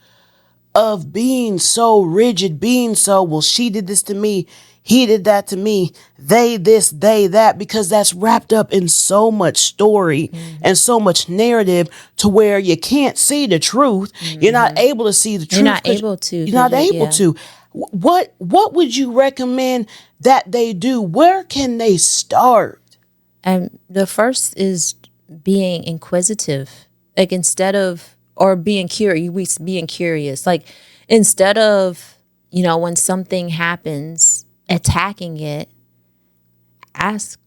of being so rigid, being so, well, she did this to me, he did that to me, they this, they that, because that's wrapped up in so much story and so much narrative to where you can't see the truth. You're not able to see the truth. You're not able to. You're not able to. What would you recommend that they do? Where can they start? And the first is being inquisitive. Like instead of, or being curious, like instead of, when something happens, attacking it, ask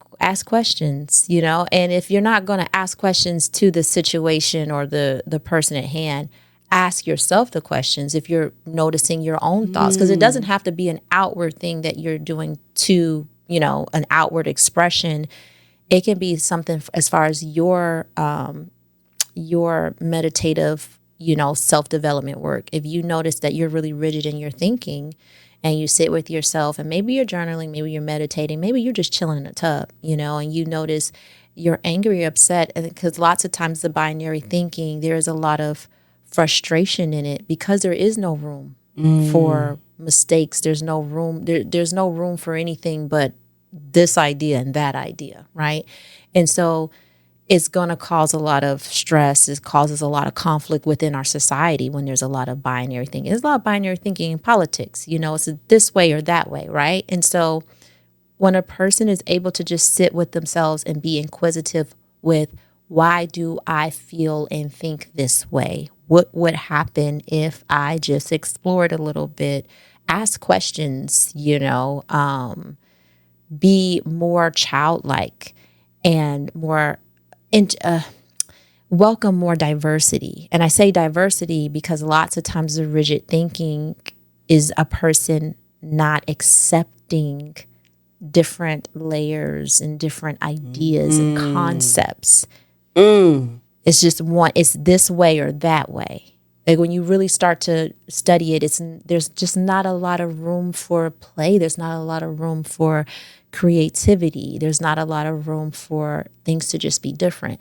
questions, and if you're not going to ask questions to the situation or the person at hand, ask yourself the questions if you're noticing your own thoughts, because it doesn't have to be an outward thing that you're doing to, an outward expression. It can be something as far as your meditative, self-development work. If you notice that you're really rigid in your thinking and you sit with yourself and maybe you're journaling, maybe you're meditating, maybe you're just chilling in a tub, and you notice you're angry, upset, and because lots of times the binary thinking, there's a lot of frustration in it because there is no room for mistakes. There's no room. There's no room for anything but this idea and that idea, right? And so it's going to cause a lot of stress. It causes a lot of conflict within our society when there's a lot of binary thinking. There's a lot of binary thinking in politics. It's this way or that way, right? And so when a person is able to just sit with themselves and be inquisitive with, why do I feel and think this way? What would happen if I just explored a little bit? Ask questions, be more childlike and more, welcome more diversity. And I say diversity because lots of times the rigid thinking is a person not accepting different layers and different ideas and concepts. It's just it's this way or that way. Like when you really start to study it, there's just not a lot of room for play. There's not a lot of room for creativity. There's not a lot of room for things to just be different.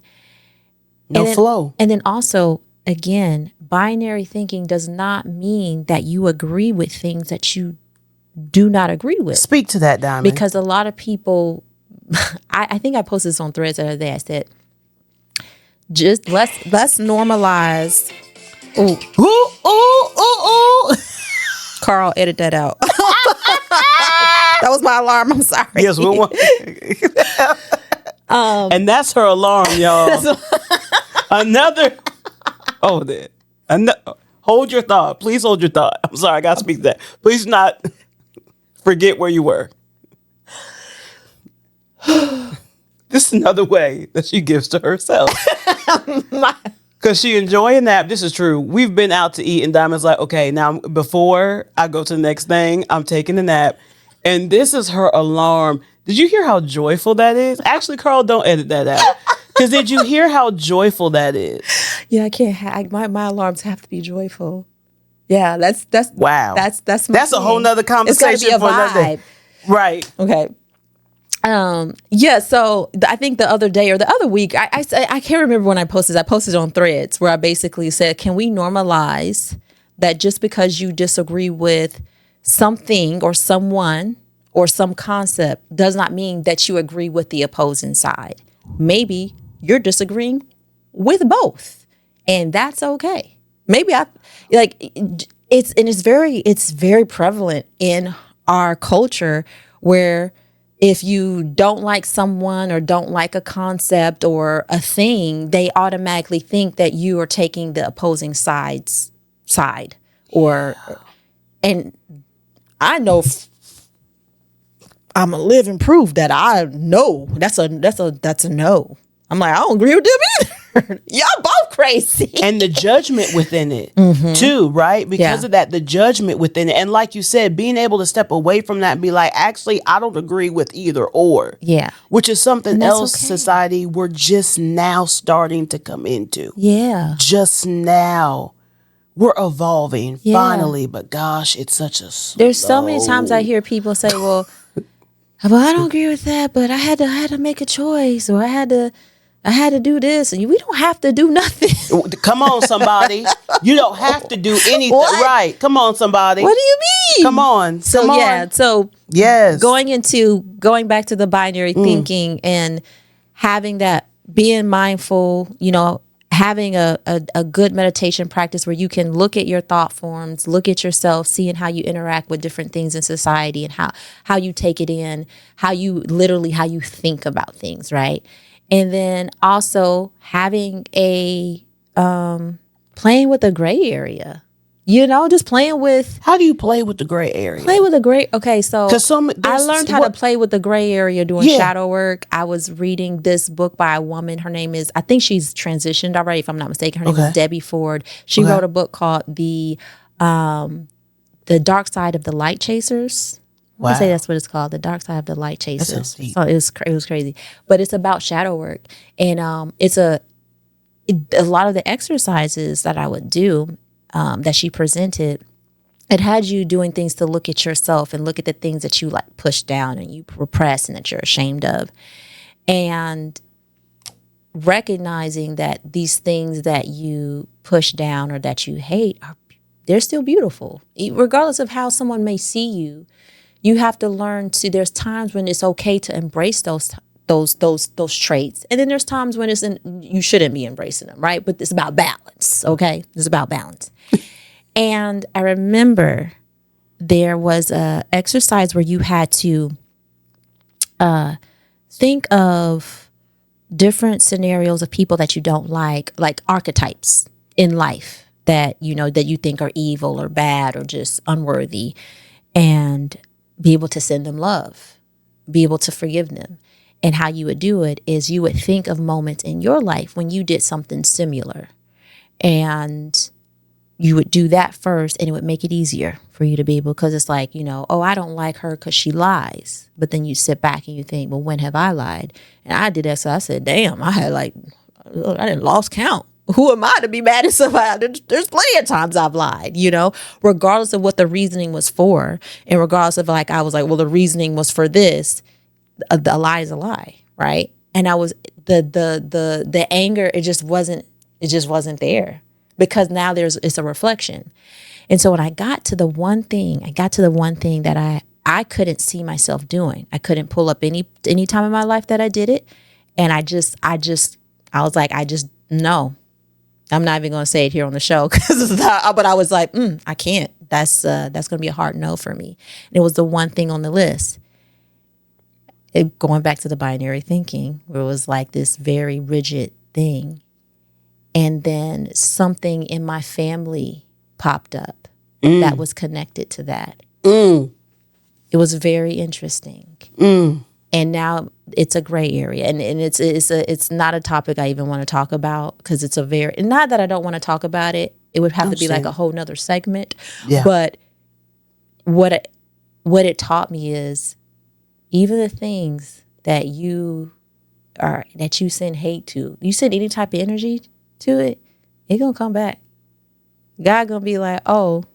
Flow. And then also, again, binary thinking does not mean that you agree with things that you do not agree with. Speak to that, Diamond. Because a lot of people, I think I posted this on Threads the other day. I said, just let's normalize. Ooh. Carl, edit that out. That was my alarm. I'm sorry. Yes, we want. And that's her alarm, y'all. Another. Oh, there. Hold your thought. Please hold your thought. I'm sorry. I got to speak to that. Please not forget where you were. This is another way that she gives to herself. Because she enjoy a nap. This is true. We've been out to eat and Diamond's like, okay, now before I go to the next thing, I'm taking a nap. And this is her alarm. Did you hear how joyful that is? Actually, Carl, don't edit that out. Because did you hear how joyful that is? Yeah, I can't. My alarms have to be joyful. Yeah, that's wow. That's a whole nother conversation. It's gotta be a vibe. Another day. Right. Okay. Yeah. So I think the other day or the other week, I can't remember when I posted. I posted on Threads where I basically said, can we normalize that just because you disagree with something or someone or some concept does not mean that you agree with the opposing side. Maybe you're disagreeing with both, and that's okay. Maybe it's very prevalent in our culture where if you don't like someone or don't like a concept or a thing, they automatically think that you are taking the opposing side. And I know I'm a living proof that I know that's a no. I'm like, I don't agree with them either. Y'all both crazy. And the judgment within it too, right? Because of that, the judgment within it. And like you said, being able to step away from that and be like, actually, I don't agree with either or. Yeah. Which is something else, society, we're just now starting to come into. Yeah. Just now. We're evolving finally, but gosh, it's such a slow. There's so many times I hear people say, well, I don't agree with that, but I had to make a choice, or I had to I had to do this, and we don't have to do nothing. Come on, somebody. You don't have to do anything. What? Right. Come on, somebody. What do you mean? Come on. So Come on. yeah, so yes. going back to the binary thinking and having that, being mindful, having a good meditation practice where you can look at your thought forms, look at yourself, seeing how you interact with different things in society and how you take it in, how you think about things, right? And then also having a playing with a gray area, just playing with. How do you play with the gray area? Okay, so I learned how to play with the gray area doing shadow work. I was reading this book by a woman. Her name is, I think she's transitioned already, if I'm not mistaken. Her name is Debbie Ford. She wrote a book called The Dark Side of the Light Chasers. Wow. I say that's what it's called, The Dark Side of the Light Chasers. So it was crazy, but it's about shadow work, and it's a lot of the exercises that I would do that she presented. It had you doing things to look at yourself and look at the things that you like push down and you repress and that you're ashamed of, and recognizing that these things that you push down or that you hate they're still beautiful, regardless of how someone may see you. You have to learn to. There's times when it's okay to embrace those traits, and then there's times when you shouldn't be embracing them, right? But it's about balance, okay? It's about balance. And I remember there was a exercise where you had to think of different scenarios of people that you don't like archetypes in life that you think are evil or bad or just unworthy, and be able to send them love, be able to forgive them. And how you would do it is you would think of moments in your life when you did something similar, and you would do that first, and it would make it easier for you to be able, because it's like, I don't like her because she lies. But then you sit back and you think, well, when have I lied? And I did that. So I said, damn, I didn't lost count. Who am I to be mad at somebody? There's plenty of times I've lied, regardless of what the reasoning was for. And regardless of I was like, well, the reasoning was for this. A lie is a lie, right? And I was the anger. It just wasn't there, because now it's a reflection. And so when I got to the one thing that I couldn't see myself doing. I couldn't pull up any time in my life that I did it, and I was like, no. I'm not even going to say it here on the show but I was like, I can't. That's going to be a hard no for me. And it was the one thing on the list. Going back to the binary thinking, where it was like this very rigid thing. And then something in my family popped up that was connected to that. It was very interesting. And now it's a gray area, and it's not a topic I even want to talk about, because it's not that I don't want to talk about it. It would have to be like a whole nother segment. Yeah. But what it taught me is, even the things that you send hate to, you send any type of energy to it, it's gonna come back. God gonna be like, oh,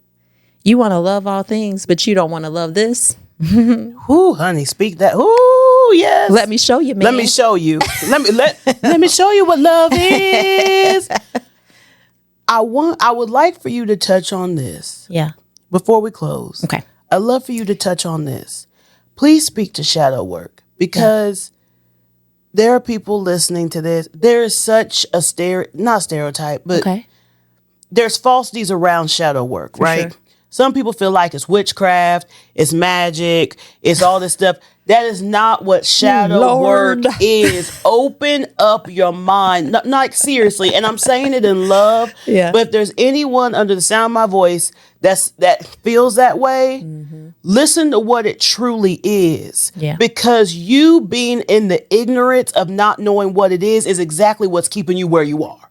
you want to love all things, but you don't want to love this. Ooh, honey, speak that. Ooh, yes. Let me show you, man. Let me show you. let me show you what love is. I would like for you to touch on this. Yeah. Before we close. Okay. I'd love for you to touch on this. Please speak to shadow work, because there are people listening to this. There is such a not stereotype, but there's falsities around shadow work, right? Sure. Some people feel like it's witchcraft, it's magic, it's all this stuff. That is not what shadow work is. Open up your mind. Not seriously, and I'm saying it in love. Yeah. But if there's anyone under the sound of my voice that feels that way, listen to what it truly is. Yeah. Because you being in the ignorance of not knowing what it is exactly what's keeping you where you are.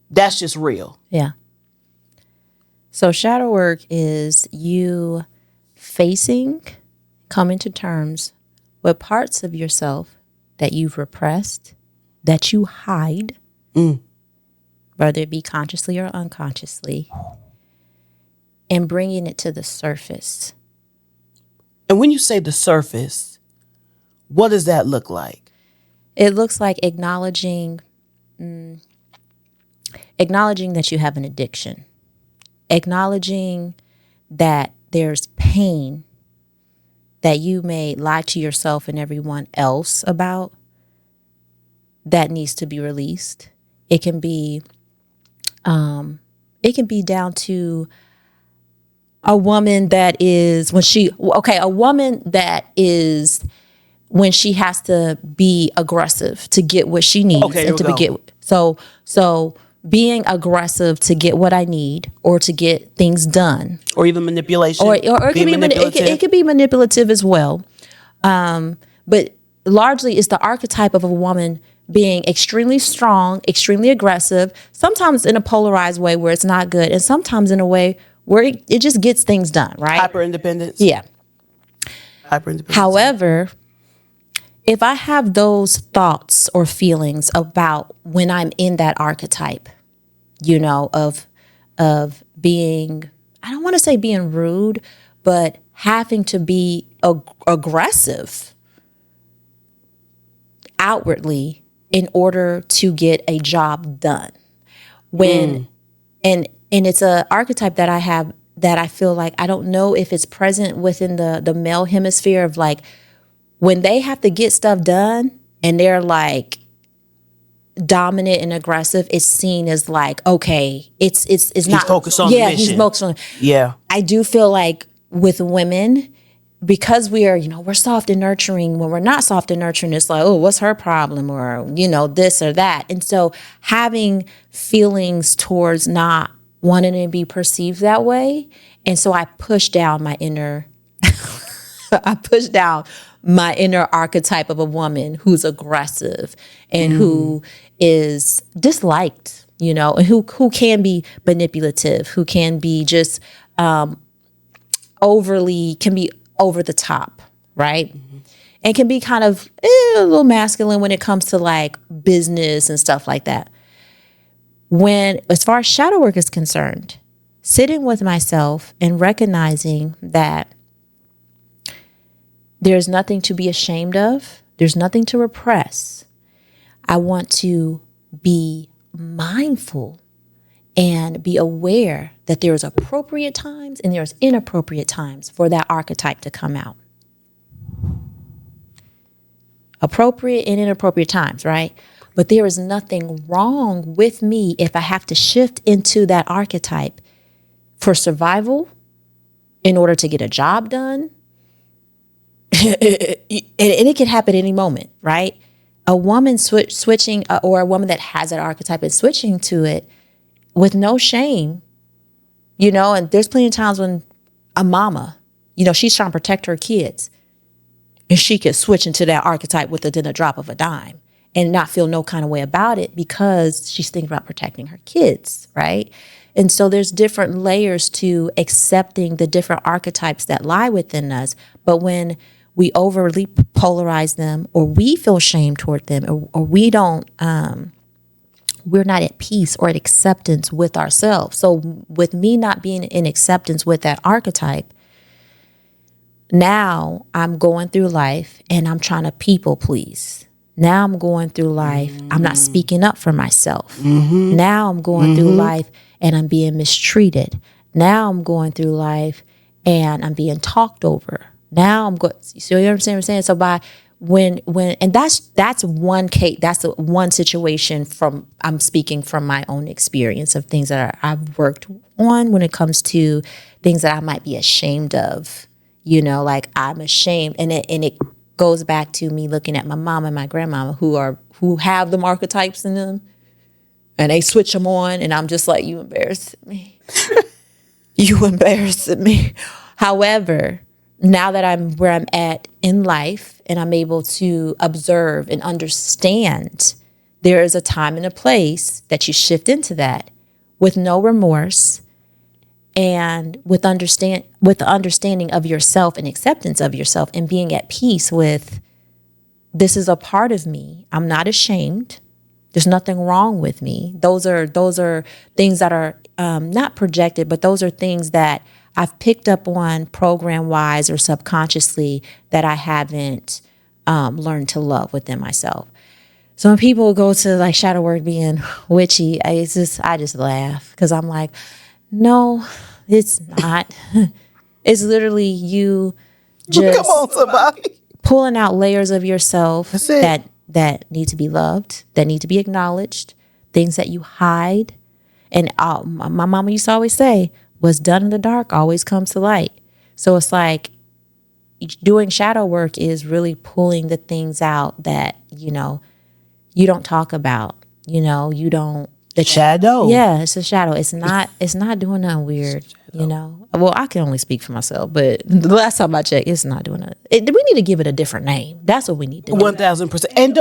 That's just real. Yeah. So shadow work is you coming to terms with parts of yourself that you've repressed, that you hide, whether it be consciously or unconsciously, and bringing it to the surface. And when you say the surface, what does that look like? It looks like acknowledging that you have an addiction, acknowledging that there's pain that you may lie to yourself and everyone else about that needs to be released. It can be down to a woman that is when she has to be aggressive to get what she needs so being aggressive to get what I need or to get things done, or even manipulation, or it could be manipulative as well. But largely, it's the archetype of a woman being extremely strong, extremely aggressive. Sometimes in a polarized way where it's not good, and sometimes in a way where it just gets things done. Right? Hyper independence. Yeah. Hyper independence. However, if I have those thoughts or feelings about when I'm in that archetype, of being, I don't want to say being rude, but having to be aggressive outwardly in order to get a job done. And it's a archetype that I have that I feel like I don't know if it's present within the male hemisphere of like, when they have to get stuff done and they're like dominant and aggressive, it's seen as like, okay, it's not focused on the mission. He's focused on. Yeah. I do feel like with women, because we're soft and nurturing, when we're not soft and nurturing, it's like, oh, what's her problem? Or, this or that. And so having feelings towards not wanting to be perceived that way. And so I push down my inner archetype of a woman who's aggressive and who is disliked, and who can be manipulative, who can be just can be over the top, right? Mm-hmm. And can be kind of a little masculine when it comes to like business and stuff like that. As far as shadow work is concerned, sitting with myself and recognizing that there's nothing to be ashamed of. There's nothing to repress. I want to be mindful and be aware that there's appropriate times and there's inappropriate times for that archetype to come out. Appropriate and inappropriate times, right? But there is nothing wrong with me if I have to shift into that archetype for survival in order to get a job done. And it can happen any moment, right? A woman switching, or a woman that has that archetype and switching to it with no shame, and there's plenty of times when a mama, she's trying to protect her kids and she could switch into that archetype within a drop of a dime and not feel no kind of way about it because she's thinking about protecting her kids, right? And so there's different layers to accepting the different archetypes that lie within us. But when we overly polarize them, or we feel shame toward them, or we don't, we're not at peace or at acceptance with ourselves. So with me not being in acceptance with that archetype, now I'm going through life and I'm trying to people please. Now I'm going through life, I'm not speaking up for myself. Mm-hmm. Now I'm going through life and I'm being mistreated. Now I'm going through life and I'm being talked over. Now I'm going. So you understand what I'm saying? So and that's one case. That's one situation I'm speaking from my own experience of things that I've worked on when it comes to things that I might be ashamed of. Like I'm ashamed, and it goes back to me looking at my mom and my grandmama who have the archetypes in them, and they switch them on, and I'm just like, you embarrassing me. You embarrassing me. However, now that I'm where I'm at in life and I'm able to observe and understand, there is a time and a place that you shift into that with no remorse and with the understanding of yourself and acceptance of yourself and being at peace with, this is a part of me. I'm not ashamed. There's nothing wrong with me. Those are things that are not projected, but those are things that I've picked up on program-wise or subconsciously that I haven't learned to love within myself. So when people go to like shadow work being witchy, I just laugh because I'm like, no, it's not. It's literally you just Come on, somebody. pulling out layers of yourself That's it. that need to be loved, that need to be acknowledged, things that you hide. And my mama used to always say, what's done in the dark always comes to light. So it's like doing shadow work is really pulling the things out that, you don't talk about, you don't. The Shadow. Yeah, it's a shadow. It's not doing nothing weird, Well, I can only speak for myself, but the last time I checked, it's not doing it. We need to give it a different name. That's what we need to do. 1000%. And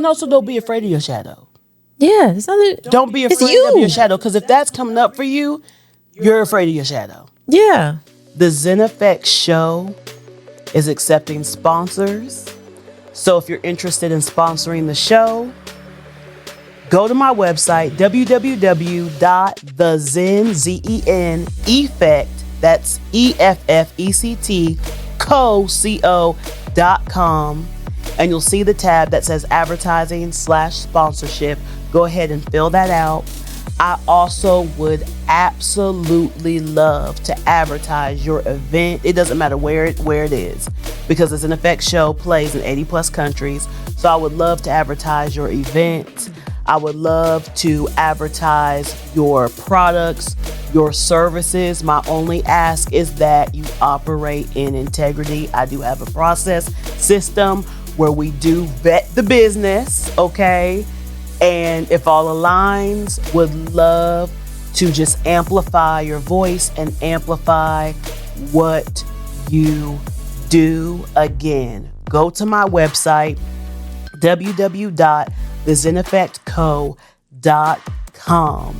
also don't be afraid of your shadow. Yeah, it's not. Don't be It's afraid you. of your shadow, because if that's coming up for you, you're afraid of your shadow. Yeah. The Zen Effect Show is accepting sponsors. So if you're interested in sponsoring the show, go to my website, www.thezen, that's EFFECT, co.com, and you'll see the tab that says advertising/sponsorship. Go ahead and fill that out. I also would absolutely love to advertise your event. It doesn't matter where it is, because the Zen Effect Show plays in 80 plus countries. So I would love to advertise your event. I would love to advertise your products, your services. My only ask is that you operate in integrity. I do have a process system where we do vet the business, okay? And if all aligns, would love to just amplify your voice and amplify what you do. Again, go to my website, www.thezeneffectco.com,